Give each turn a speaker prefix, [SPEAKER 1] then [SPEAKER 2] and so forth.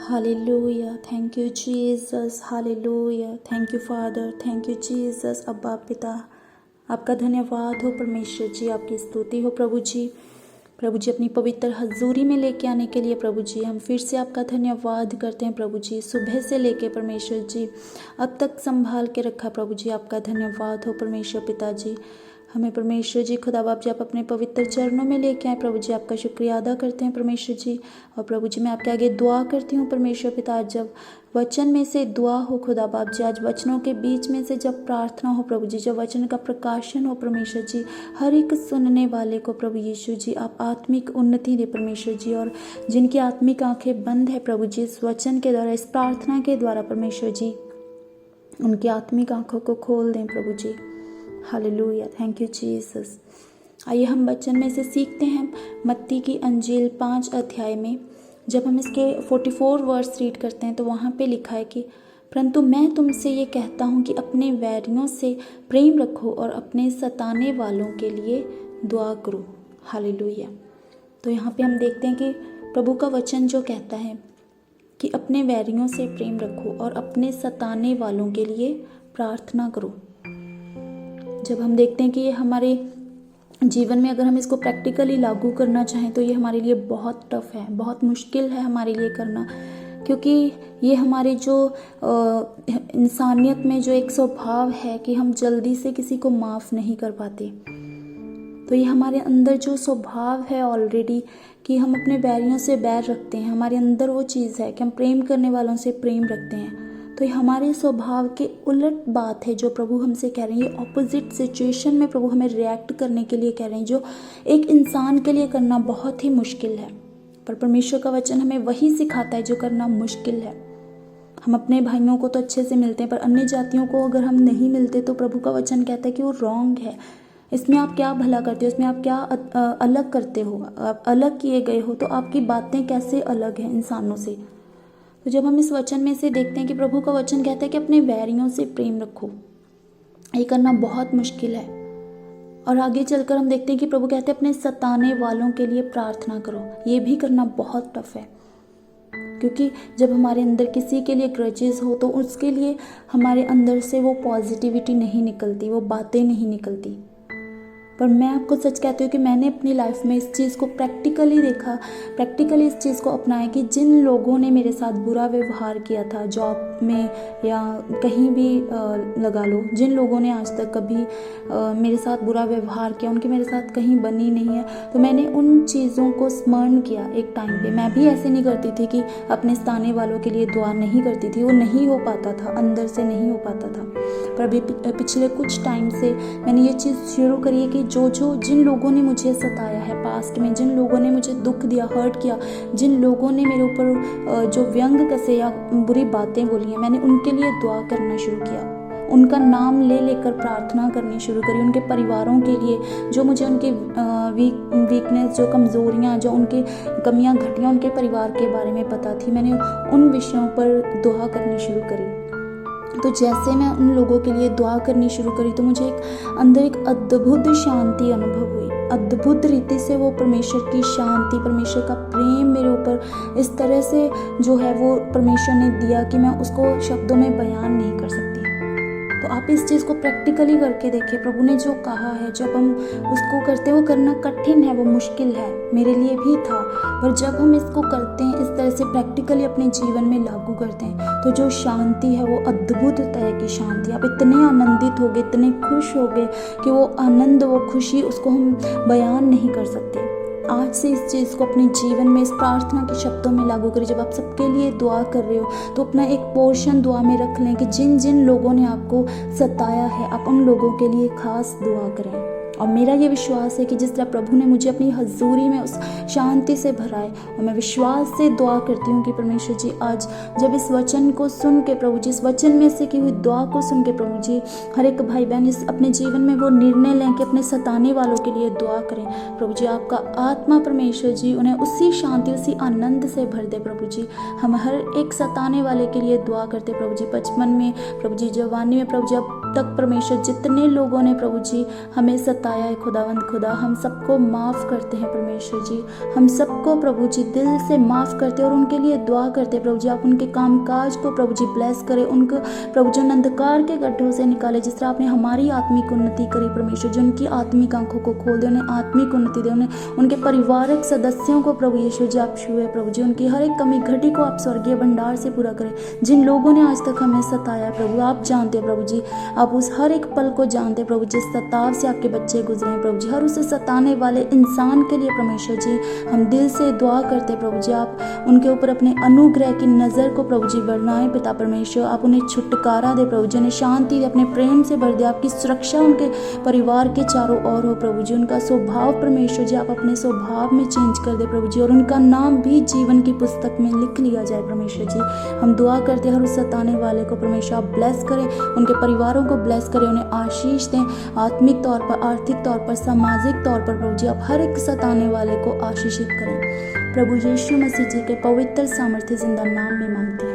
[SPEAKER 1] Hallelujah, thank you Jesus, hallelujah, thank you father, thank you Jesus. अब्बा पिता, आपका धन्यवाद हो परमेश्वर जी, आपकी स्तुति हो प्रभु जी। प्रभु जी अपनी पवित्र हजूरी में लेके आने के लिए प्रभु जी हम फिर से आपका धन्यवाद करते हैं प्रभु जी। सुबह से लेके परमेश्वर जी अब तक संभाल के रखा प्रभु जी, आपका धन्यवाद हो परमेश्वर पिता जी। हमें परमेश्वर जी खुदा बाप जी आप अपने पवित्र चरणों में लेके आए प्रभु जी, आपका शुक्रिया अदा करते हैं परमेश्वर जी। और प्रभु जी मैं आपके आगे दुआ करती हूँ परमेश्वर पिता, आज जब वचन में से दुआ हो खुदा बाप जी, आज वचनों के बीच में से जब प्रार्थना हो प्रभु जी, जब वचन का प्रकाशन हो परमेश्वर जी, हर एक सुनने वाले को प्रभु यीशु जी आप आत्मिक उन्नति दे परमेश्वर जी। और जिनकी आत्मिक आंखें बंद है प्रभु जी, इस वचन के द्वारा, इस प्रार्थना के द्वारा परमेश्वर जी उनकी आत्मिक आंखों को खोल दें प्रभु जी। Hallelujah, thank you Jesus. आइए हम वचन में से सीखते हैं मत्ती की अंजील 5 अध्याय में। जब हम इसके 44 वर्स रीड करते हैं तो वहाँ पे लिखा है कि परंतु मैं तुमसे ये कहता हूँ कि अपने वैरियों से प्रेम रखो और अपने सताने वालों के लिए दुआ करो। हालेलुया। तो यहाँ पे हम देखते हैं कि प्रभु का वचन जो कहता है कि अपने वैरियों से प्रेम रखो और अपने सताने वालों के लिए प्रार्थना करो। जब हम देखते हैं कि ये हमारे जीवन में अगर हम इसको प्रैक्टिकली लागू करना चाहें तो ये हमारे लिए बहुत टफ है, बहुत मुश्किल है हमारे लिए करना, क्योंकि ये हमारे जो इंसानियत में जो एक स्वभाव है कि हम जल्दी से किसी को माफ़ नहीं कर पाते। तो ये हमारे अंदर जो स्वभाव है ऑलरेडी कि हम अपने बैरियों से बैर रखते हैं, हमारे अंदर वो चीज़ है कि हम प्रेम करने वालों से प्रेम रखते हैं। तो ये हमारे स्वभाव के उलट बात है जो प्रभु हमसे कह रहे हैं। ये ऑपोजिट सिचुएशन में प्रभु हमें रिएक्ट करने के लिए कह रहे हैं, जो एक इंसान के लिए करना बहुत ही मुश्किल है, पर परमेश्वर का वचन हमें वही सिखाता है जो करना मुश्किल है। हम अपने भाइयों को तो अच्छे से मिलते हैं, पर अन्य जातियों को अगर हम नहीं मिलते तो प्रभु का वचन कहता है कि वो रॉन्ग है। इसमें आप क्या भला करते हो, इसमें आप क्या अलग करते हो, आप अलग किए गए हो, तो आपकी बातें कैसे अलग हैं इंसानों से। तो जब हम इस वचन में से देखते हैं कि प्रभु का वचन कहता है कि अपने वैरियों से प्रेम रखो, ये करना बहुत मुश्किल है। और आगे चलकर हम देखते हैं कि प्रभु कहते हैं अपने सताने वालों के लिए प्रार्थना करो, ये भी करना बहुत टफ है। क्योंकि जब हमारे अंदर किसी के लिए ग्रजेस हो तो उसके लिए हमारे अंदर से वो पॉजिटिविटी नहीं निकलती, वो बातें नहीं निकलती। पर मैं आपको सच कहती हूँ कि मैंने अपनी लाइफ में इस चीज़ को प्रैक्टिकली देखा, प्रैक्टिकली इस चीज़ को अपनाया कि जिन लोगों ने मेरे साथ बुरा व्यवहार किया था, जॉब में या कहीं भी लगा लो, जिन लोगों ने आज तक कभी मेरे साथ बुरा व्यवहार किया, उनकी मेरे साथ कहीं बनी नहीं है, तो मैंने उन चीज़ों को स्मरण किया एक टाइम पे। मैं भी ऐसे नहीं करती थी कि अपने सताने वालों के लिए दुआ नहीं करती थी, वो नहीं हो पाता था, अंदर से नहीं हो पाता था। पर अभी पिछले कुछ टाइम से मैंने ये चीज़ शुरू करी है कि जिन लोगों ने मुझे सताया है पास्ट में, जिन लोगों ने मुझे दुख दिया, हर्ट किया, जिन लोगों ने मेरे ऊपर जो व्यंग कसे या बुरी बातें बोली हैं, मैंने उनके लिए दुआ करना शुरू किया, उनका नाम ले लेकर प्रार्थना करनी शुरू करी। उनके परिवारों के लिए जो मुझे उनके वीकनेस, जो कमज़ोरियाँ, जो उनके कमियाँ घटियाँ उनके परिवार के बारे में पता थी, मैंने उन विषयों पर दुआ करनी शुरू करी। तो जैसे मैं उन लोगों के लिए दुआ करनी शुरू करी तो मुझे अंदर एक अद्भुत शांति अनुभव हुई। अद्भुत रीति से वो परमेश्वर की शांति, परमेश्वर का प्रेम मेरे ऊपर इस तरह से जो है वो परमेश्वर ने दिया कि मैं उसको शब्दों में बयान नहीं कर सकती। तो आप इस चीज़ को प्रैक्टिकली करके देखें। प्रभु ने जो कहा है, जब हम उसको करते, वो करना कठिन है, वो मुश्किल है, मेरे लिए भी था, पर जब हम इसको करते हैं, इस तरह से प्रैक्टिकली अपने जीवन में लागू करते हैं, तो जो शांति है वो अद्भुत तरह की शांति। आप इतने आनंदित होगे, इतने खुश होगे कि वो आनंद, वो खुशी, उसको हम बयान नहीं कर सकते। आज से इस चीज़ को अपने जीवन में, इस प्रार्थना के शब्दों में लागू करें। जब आप सबके लिए दुआ कर रहे हो तो अपना एक पोर्शन दुआ में रख लें कि जिन जिन लोगों ने आपको सताया है, आप उन लोगों के लिए खास दुआ करें। और मेरा ये विश्वास है कि जिस तरह प्रभु ने मुझे अपनी हजूरी में उस शांति से भरा है, और मैं विश्वास से दुआ करती हूँ कि परमेश्वर जी आज जब इस वचन को सुन के प्रभु जी, इस वचन में से की हुई दुआ को सुन के प्रभु जी, हर एक भाई बहन इस अपने जीवन में वो निर्णय लें कि अपने सताने वालों के लिए दुआ करें। प्रभु जी आपका आत्मा परमेश्वर जी उन्हें उसी शांति, उसी आनंद से भर दे। प्रभु जी हम हर एक सताने वाले के लिए दुआ करते प्रभु जी, बचपन में प्रभु जी, जवानी में प्रभु जी, अब तक परमेश्वर जितने लोगों ने प्रभु जी हमें सताया है खुदावंद खुदा, हम सबको माफ़ करते हैं परमेश्वर जी। हम सबको प्रभु जी दिल से माफ़ करते हैं और उनके लिए दुआ करते हैं प्रभु जी। आप उनके कामकाज को प्रभु जी ब्लेस करें, उनको प्रभु जी अंधकार के गड्ढों से निकाले, जिस तरह आपने हमारी आत्मिक उन्नति करी परमेश्वर जी। उनकी आत्मिक आंखों को खोल दे, उन्हें आत्मिक उन्नति दे, उन्हें उनके पारिवारिक सदस्यों को प्रभु यीशु जी आप छुए प्रभु जी। उनकी हर एक कमी घटी को आप स्वर्गीय भंडार से पूरा करें। जिन लोगों ने आज तक हमें सताया प्रभु, आप जानते हैं प्रभु जी, आप उस हर एक पल को जानते हैं प्रभु, जिस सताव से आपके बच्चे गुजरे हैं प्रभु जी। हर उसे सताने वाले इंसान के लिए परमेश्वर जी हम दिल से दुआ करते हैं प्रभु जी। आप उनके ऊपर अपने अनुग्रह की नज़र को प्रभु जी बढ़ाएं पिता परमेश्वर। आप उन्हें छुटकारा दे प्रभु जी, उन्हें शांति दे, अपने प्रेम से भर दे। आपकी सुरक्षा उनके परिवार के चारों ओर हो प्रभु जी। उनका स्वभाव परमेश्वर जी आप अपने स्वभाव में चेंज कर दे प्रभु जी, और उनका नाम भी जीवन की पुस्तक में लिख लिया जाए परमेश्वर जी। हम दुआ करते हैं हर उस सताने वाले को परमेश्वर आप ब्लेस करें, उनके परिवारों को ब्लेस करें, उन्हें आशीष दें, आत्मिक तौर पर, आर्थिक तौर पर, सामाजिक तौर पर प्रभु जी आप हर एक सताने वाले को आशीषित करें। प्रभु यीशु मसीह जी के पवित्र सामर्थ्य जिंदा नाम में मांगते हैं।